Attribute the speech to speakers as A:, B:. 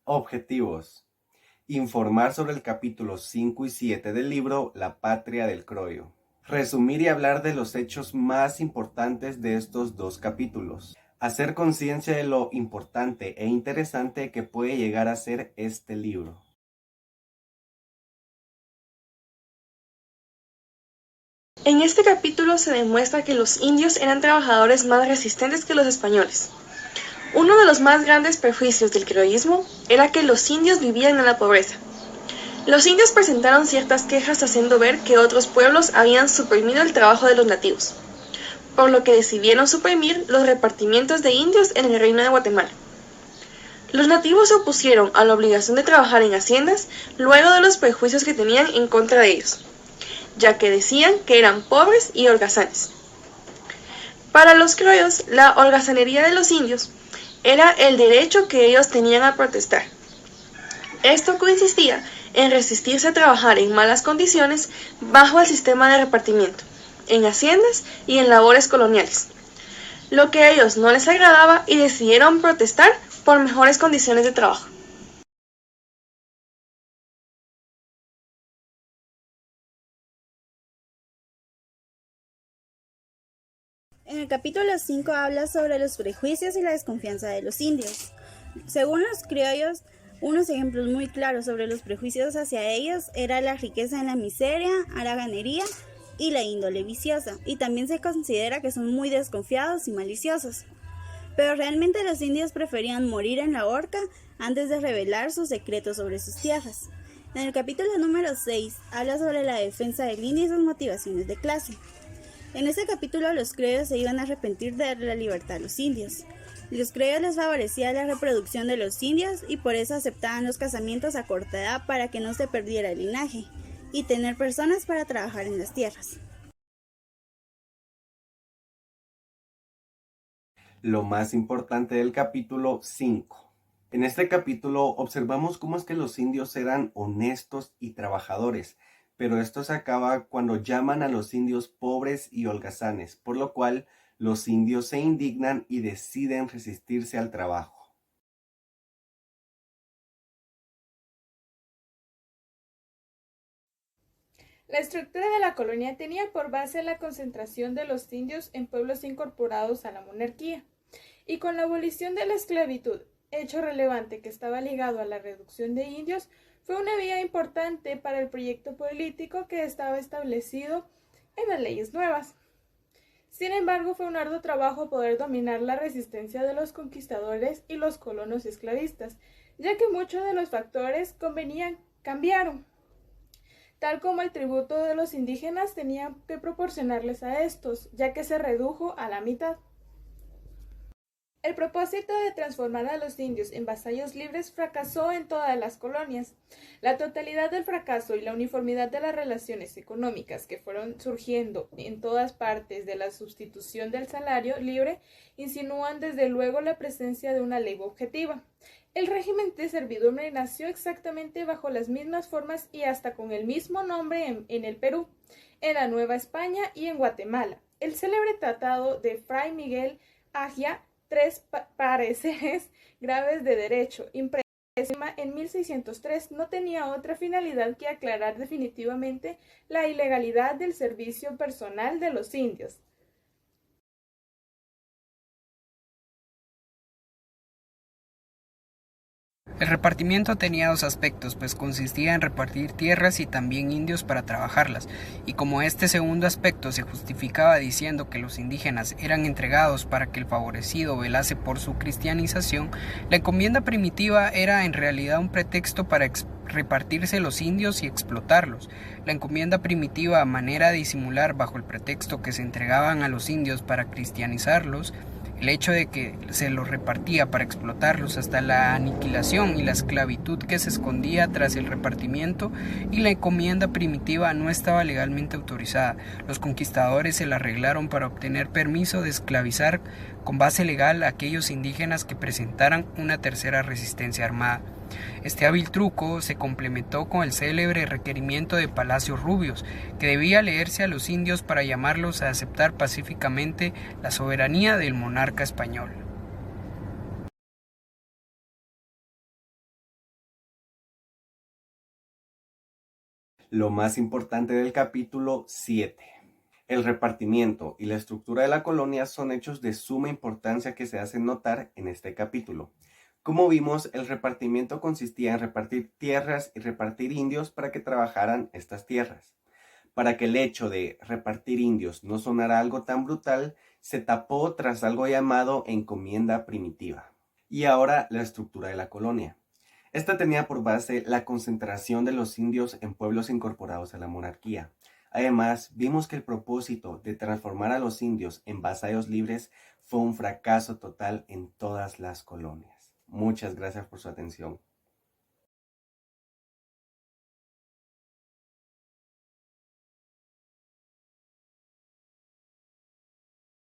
A: Objetivos. Informar sobre el capítulo 5 y 7 del libro La Patria del Croyo. Resumir y hablar de los hechos más importantes de estos dos capítulos. Hacer conciencia de lo importante e interesante que puede llegar a ser este libro.
B: En este capítulo se demuestra que los indios eran trabajadores más resistentes que los españoles. Uno de los más grandes prejuicios del criollismo era que los indios vivían en la pobreza. Los indios presentaron ciertas quejas haciendo ver que otros pueblos habían suprimido el trabajo de los nativos, por lo que decidieron suprimir los repartimientos de indios en el reino de Guatemala. Los nativos se opusieron a la obligación de trabajar en haciendas luego de los prejuicios que tenían en contra de ellos, ya que decían que eran pobres y holgazanes. Para los criollos, la holgazanería de los indios era el derecho que ellos tenían a protestar. Esto consistía en resistirse a trabajar en malas condiciones bajo el sistema de repartimiento, en haciendas y en labores coloniales, lo que a ellos no les agradaba y decidieron protestar por mejores condiciones de trabajo.
C: En el capítulo 5 habla sobre los prejuicios y la desconfianza de los indios. Según los criollos, unos ejemplos muy claros sobre los prejuicios hacia ellos era la riqueza en la miseria, haraganería y la índole viciosa, y también se considera que son muy desconfiados y maliciosos. Pero realmente los indios preferían morir en la horca antes de revelar sus secretos sobre sus tierras. En el capítulo número 6 habla sobre la defensa del indio y sus motivaciones de clase. En este capítulo los criollos se iban a arrepentir de darle la libertad a los indios. Los criollos les favorecía la reproducción de los indios y por eso aceptaban los casamientos a corta edad para que no se perdiera el linaje y tener personas para trabajar en las tierras.
A: Lo más importante del capítulo 5. En este capítulo observamos cómo es que los indios eran honestos y trabajadores, pero esto se acaba cuando llaman a los indios pobres y holgazanes, por lo cual los indios se indignan y deciden resistirse al trabajo.
D: La estructura de la colonia tenía por base la concentración de los indios en pueblos incorporados a la monarquía, y con la abolición de la esclavitud, hecho relevante que estaba ligado a la reducción de indios, fue una vía importante para el proyecto político que estaba establecido en las leyes nuevas. Sin embargo, fue un arduo trabajo poder dominar la resistencia de los conquistadores y los colonos esclavistas, ya que muchos de los factores convenían cambiaron, tal como el tributo de los indígenas tenía que proporcionarles a estos, ya que se redujo a la mitad. El propósito de transformar a los indios en vasallos libres fracasó en todas las colonias. La totalidad del fracaso y la uniformidad de las relaciones económicas que fueron surgiendo en todas partes de la sustitución del salario libre insinúan desde luego la presencia de una ley objetiva. El régimen de servidumbre nació exactamente bajo las mismas formas y hasta con el mismo nombre en el Perú, en la Nueva España y en Guatemala. El célebre tratado de Fray Miguel Agia, Tres pareceres graves de derecho, impresa en 1603, no tenía otra finalidad que aclarar definitivamente la ilegalidad del servicio personal de los indios.
E: El repartimiento tenía dos aspectos, pues consistía en repartir tierras y también indios para trabajarlas, y como este segundo aspecto se justificaba diciendo que los indígenas eran entregados para que el favorecido velase por su cristianización, la encomienda primitiva era en realidad un pretexto para repartirse los indios y explotarlos. La encomienda primitiva, a manera de disimular bajo el pretexto que se entregaban a los indios para cristianizarlos, el hecho de que se los repartía para explotarlos hasta la aniquilación y la esclavitud que se escondía tras el repartimiento y la encomienda primitiva no estaba legalmente autorizada. Los conquistadores se la arreglaron para obtener permiso de esclavizar con base legal a aquellos indígenas que presentaran una tercera resistencia armada. Este hábil truco se complementó con el célebre requerimiento de Palacio Rubios, que debía leerse a los indios para llamarlos a aceptar pacíficamente la soberanía del monarca español.
A: Lo más importante del capítulo 7. El repartimiento y la estructura de la colonia son hechos de suma importancia que se hacen notar en este capítulo. Como vimos, el repartimiento consistía en repartir tierras y repartir indios para que trabajaran estas tierras. Para que el hecho de repartir indios no sonara algo tan brutal, se tapó tras algo llamado encomienda primitiva. Y ahora la estructura de la colonia. Esta tenía por base la concentración de los indios en pueblos incorporados a la monarquía. Además, vimos que el propósito de transformar a los indios en vasallos libres fue un fracaso total en todas las colonias. Muchas gracias por su atención.